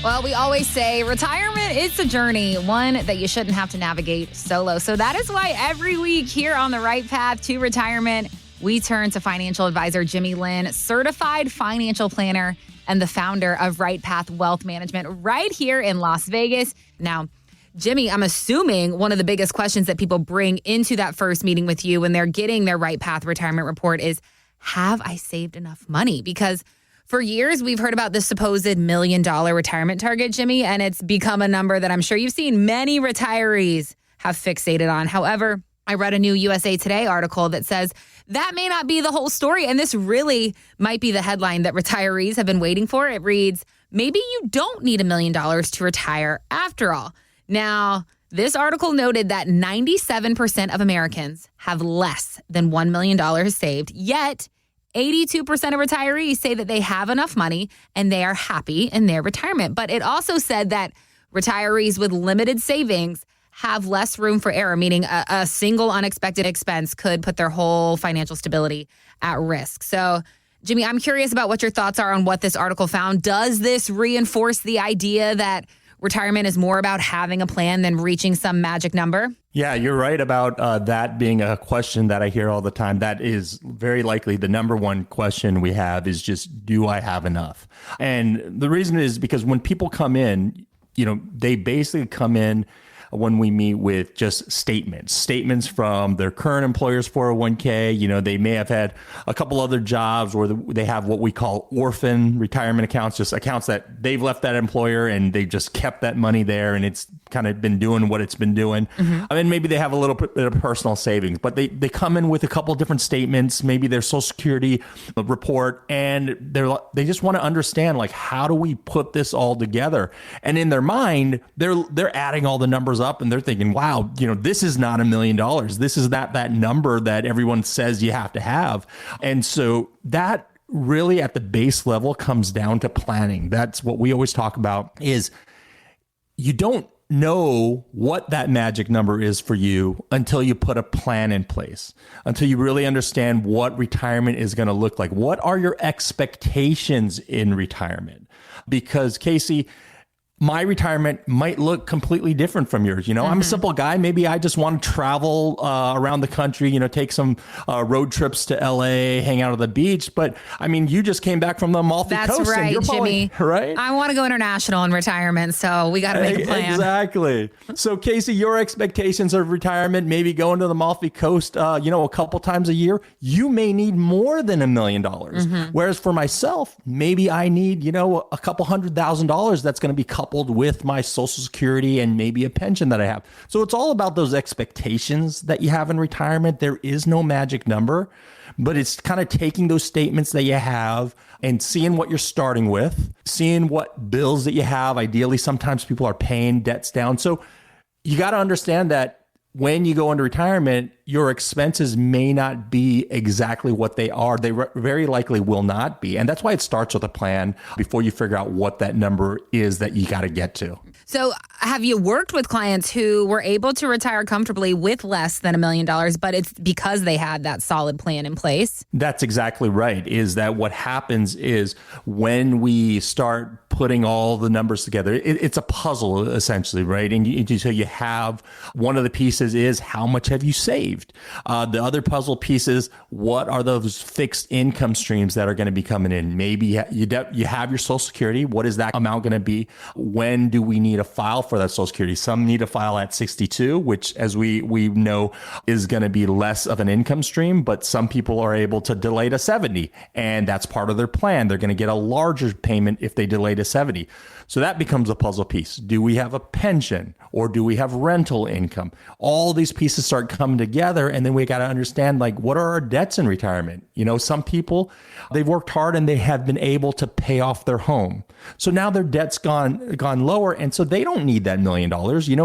Well, we always say retirement is a journey, one that you shouldn't have to navigate solo. So that is why every week here on The Right Path to Retirement, we turn to financial advisor Jimmy Lynn, certified financial planner and the founder of Right Path Wealth Management right here in Las Vegas. Now, Jimmy, I'm assuming one of the biggest questions that people bring into that first meeting with you when they're getting their Right Path retirement report is, have I saved enough money? Because for years, we've heard about this supposed $1 million retirement target, Jimmy, and it's become a number that I'm sure you've seen many retirees have fixated on. However, I read a new USA Today article that says that may not be the whole story, and this really might be the headline that retirees have been waiting for. It reads, maybe you don't need $1 million to retire after all. Now, this article noted that 97% of Americans have less than $1 million saved, yet 82% of retirees say that they have enough money and they are happy in their retirement. But it also said that retirees with limited savings have less room for error, meaning a single unexpected expense could put their whole financial stability at risk. So, Jimmy, I'm curious about what your thoughts are on what this article found. Does this reinforce the idea that retirement is more about having a plan than reaching some magic number? Yeah, you're right about that being a question that I hear all the time. That is very likely the number one question we have is just, do I have enough? And the reason is because when people come in, they basically come in when we meet with just statements from their current employer's 401k. They may have had a couple other jobs or they have what we call orphan retirement accounts, just accounts that they've left that employer and they just kept that money there and it's kind of been doing what it's been doing. Mm-hmm. I mean, maybe they have a little bit of personal savings, but they come in with a couple of different statements, maybe their Social Security report, and they just want to understand, like, how do we put this all together? And in their mind, they're adding all the numbers up and they're thinking, wow, this is not $1 million. This is that number that everyone says you have to have. And so that really at the base level comes down to planning. That's what we always talk about is you don't know what that magic number is for you until you put a plan in place, until you really understand what retirement is going to look like. What are your expectations in retirement? Because Casey, my retirement might look completely different from yours. I'm a simple guy. Maybe I just want to travel around the country, take some road trips to LA, hang out at the beach. But I mean, you just came back from the Amalfi Coast. That's right, and you're probably, Jimmy. Right? I want to go international in retirement, so we got to make a plan. Exactly. So Casey, your expectations of retirement, maybe going to the Amalfi Coast, a couple times a year, you may need more than $1 million. Mm-hmm. Whereas for myself, maybe I need, a couple $100,000 that's going to be coupled with my Social Security and maybe a pension that I have. So it's all about those expectations that you have in retirement. There is no magic number, but it's kind of taking those statements that you have and seeing what you're starting with, seeing what bills that you have. Ideally, sometimes people are paying debts down. So you got to understand that when you go into retirement, your expenses may not be exactly what they are. They very likely will not be. And that's why it starts with a plan before you figure out what that number is that you got to get to. So have you worked with clients who were able to retire comfortably with less than $1 million, but it's because they had that solid plan in place? That's exactly right. Is that what happens is when we start putting all the numbers together, it's a puzzle essentially, right? And so you have one of the pieces is how much have you saved? The other puzzle piece is what are those fixed income streams that are going to be coming in? Maybe you have your Social Security. What is that amount going to be? When do we need to file for that Social Security? Some need to file at 62, which as we know is going to be less of an income stream, but some people are able to delay to 70 and that's part of their plan. They're going to get a larger payment if they delay to 70. So that becomes a puzzle piece. Do we have a pension or do we have rental income? All these pieces start coming together and then we got to understand, like, what are our debts in retirement? Some people, they've worked hard and they have been able to pay off their home. So now their debt's gone lower. And so they don't need that $1 million,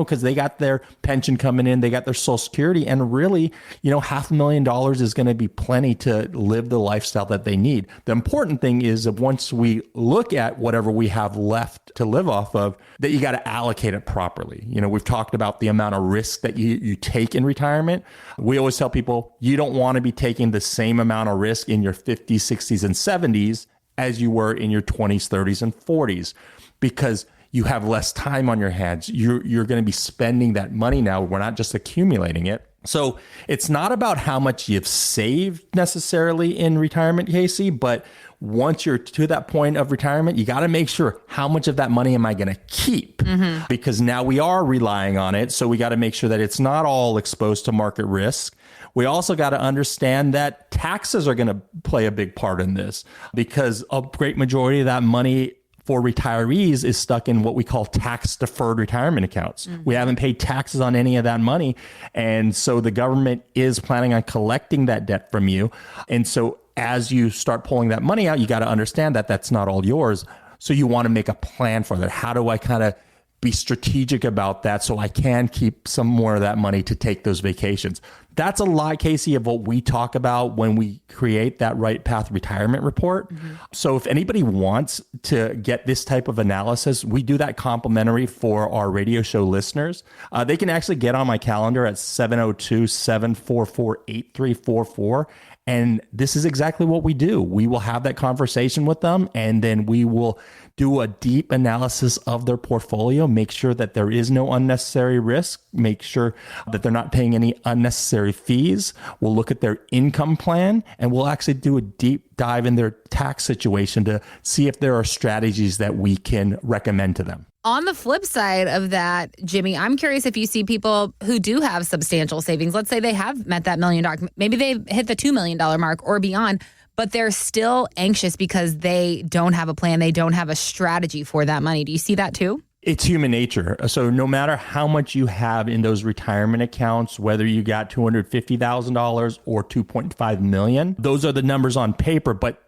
because they got their pension coming in, they got their Social Security, and really, $500,000 is going to be plenty to live the lifestyle that they need. The important thing is that once we look at whatever we have left to live off of, that you got to allocate it properly. We've talked about the amount of risk that you take in retirement. We always tell people you don't want to be taking the same amount of risk in your 50s, 60s, and 70s as you were in your 20s, 30s, and 40s, because you have less time on your hands. You're going to be spending that money now. We're not just accumulating it. So it's not about how much you've saved necessarily in retirement, Casey, but once you're to that point of retirement, you got to make sure, how much of that money am I going to keep? Because now we are relying on it. So we got to make sure that it's not all exposed to market risk. We also got to understand that taxes are going to play a big part in this, because a great majority of that money for retirees is stuck in what we call tax deferred retirement accounts. We haven't paid taxes on any of that money. And so the government is planning on collecting that debt from you. And so as you start pulling that money out, you got to understand that that's not all yours. So you want to make a plan for that. How do I kind of be strategic about that so I can keep some more of that money to take those vacations? That's a lot, Casey, of what we talk about when we create that Right Path retirement report. So if anybody wants to get this type of analysis, we do that complimentary for our radio show listeners. They can actually get on my calendar at 702-744-8344. And this is exactly what we do. We will have that conversation with them, and then we will do a deep analysis of their portfolio, make sure that there is no unnecessary risk, make sure that they're not paying any unnecessary fees. We'll look at their income plan, and we'll actually do a deep dive in their tax situation to see if there are strategies that we can recommend to them. On the flip side of that, Jimmy, I'm curious if you see people who do have substantial savings. Let's say they have met that $1 million, maybe they hit the $2 million mark or beyond, but they're still anxious because they don't have a plan. They don't have a strategy for that money. Do you see that too? It's human nature. So no matter how much you have in those retirement accounts, whether you got $250,000 or $2.5 million, those are the numbers on paper. But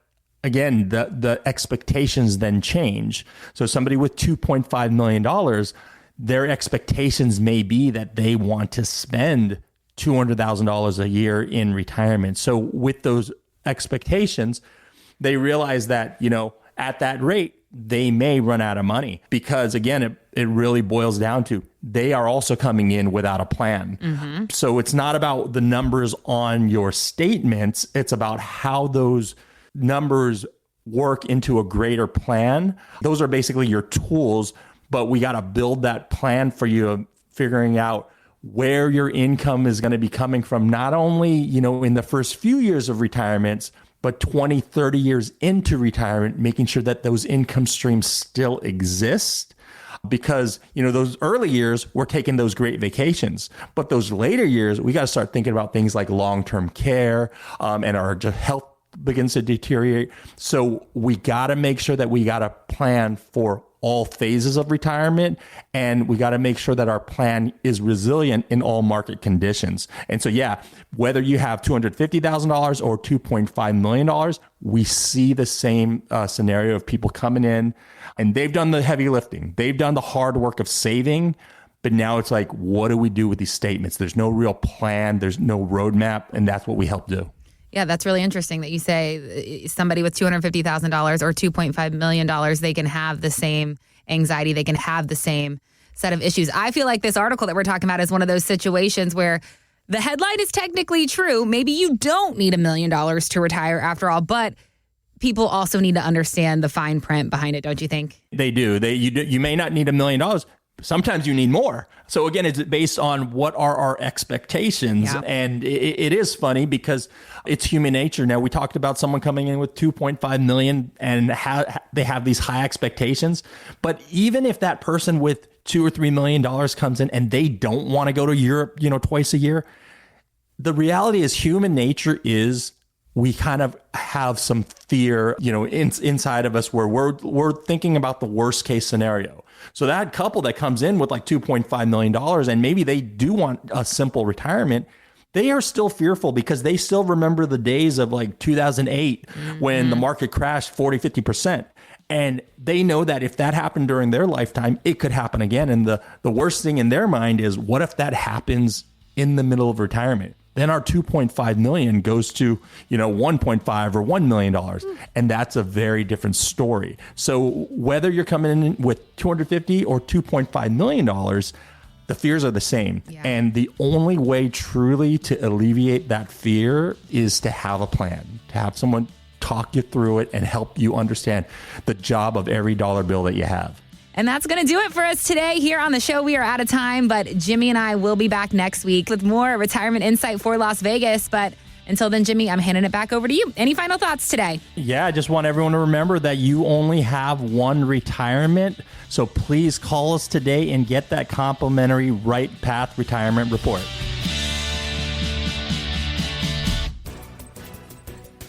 again, the expectations then change. So somebody with $2.5 million, their expectations may be that they want to spend $200,000 a year in retirement. So with those expectations, they realize that, at that rate, they may run out of money, because again, it really boils down to they are also coming in without a plan. So it's not about the numbers on your statements. It's about how those numbers work into a greater plan. Those are basically your tools, but we got to build that plan for you, figuring out where your income is going to be coming from, not only, in the first few years of retirement, but 20, 30 years into retirement, making sure that those income streams still exist. Because, those early years, we're taking those great vacations. But those later years, we got to start thinking about things like long-term care, and our health begins to deteriorate. So we got to make sure that we got a plan for all phases of retirement, and we got to make sure that our plan is resilient in all market conditions. And so, whether you have $250,000 or $2.5 million, we see the same scenario of people coming in, and they've done the heavy lifting. They've done the hard work of saving, but now it's like, what do we do with these statements? There's no real plan. There's no roadmap, and that's what we help do. Yeah, that's really interesting that you say somebody with $250,000 or $2.5 million, they can have the same anxiety, they can have the same set of issues. I feel like this article that we're talking about is one of those situations where the headline is technically true. Maybe you don't need $1 million to retire after all, but people also need to understand the fine print behind it, don't you think? They do. You may not need $1 million. Sometimes you need more. So again, it's based on what are our expectations. Yeah. And it is funny because it's human nature. Now, we talked about someone coming in with 2.5 million and they have these high expectations. But even if that person with $2 or $3 million comes in and they don't want to go to Europe, twice a year, the reality is human nature is we kind of have some fear, inside of us where we're thinking about the worst case scenario. So that couple that comes in with like $2.5 million and maybe they do want a simple retirement, they are still fearful because they still remember the days of like 2008 when the market crashed 40, 50%. And they know that if that happened during their lifetime, it could happen again. And the worst thing in their mind is, what if that happens in the middle of retirement? Then our 2.5 million goes to, 1.5 or $1 million. And that's a very different story. So whether you're coming in with 250 or $2.5 million, the fears are the same. Yeah. And the only way truly to alleviate that fear is to have a plan, to have someone talk you through it and help you understand the job of every dollar bill that you have. And that's going to do it for us today here on the show. We are out of time, but Jimmy and I will be back next week with more retirement insight for Las Vegas. But until then, Jimmy, I'm handing it back over to you. Any final thoughts today? Yeah, I just want everyone to remember that you only have one retirement. So please call us today and get that complimentary Right Path Retirement Report.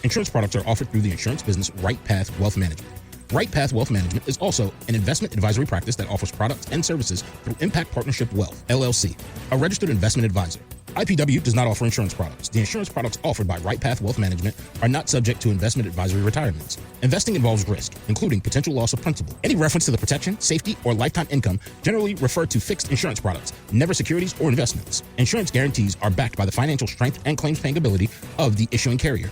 Insurance products are offered through the insurance business Right Path Wealth Management. Right Path Wealth Management is also an investment advisory practice that offers products and services through Impact Partnership Wealth, LLC, a registered investment advisor. IPW does not offer insurance products. The insurance products offered by Right Path Wealth Management are not subject to investment advisory requirements. Investing involves risk, including potential loss of principal. Any reference to the protection, safety, or lifetime income generally refer to fixed insurance products, never securities or investments. Insurance guarantees are backed by the financial strength and claims paying ability of the issuing carrier.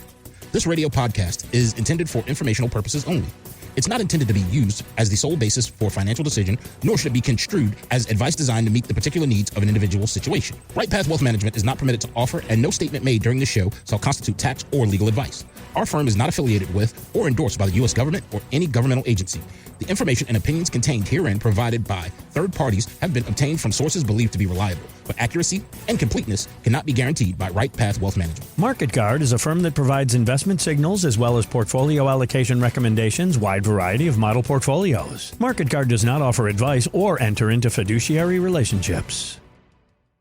This radio podcast is intended for informational purposes only. It's not intended to be used as the sole basis for financial decision, nor should it be construed as advice designed to meet the particular needs of an individual situation. Right Path Wealth Management is not permitted to offer, and no statement made during the show shall constitute tax or legal advice. Our firm is not affiliated with or endorsed by the U.S. government or any governmental agency. The information and opinions contained herein provided by third parties have been obtained from sources believed to be reliable, but accuracy and completeness cannot be guaranteed by Right Path Wealth Management. Market Guard is a firm that provides investment signals as well as portfolio allocation recommendations, wide variety of model portfolios. Market Guard does not offer advice or enter into fiduciary relationships.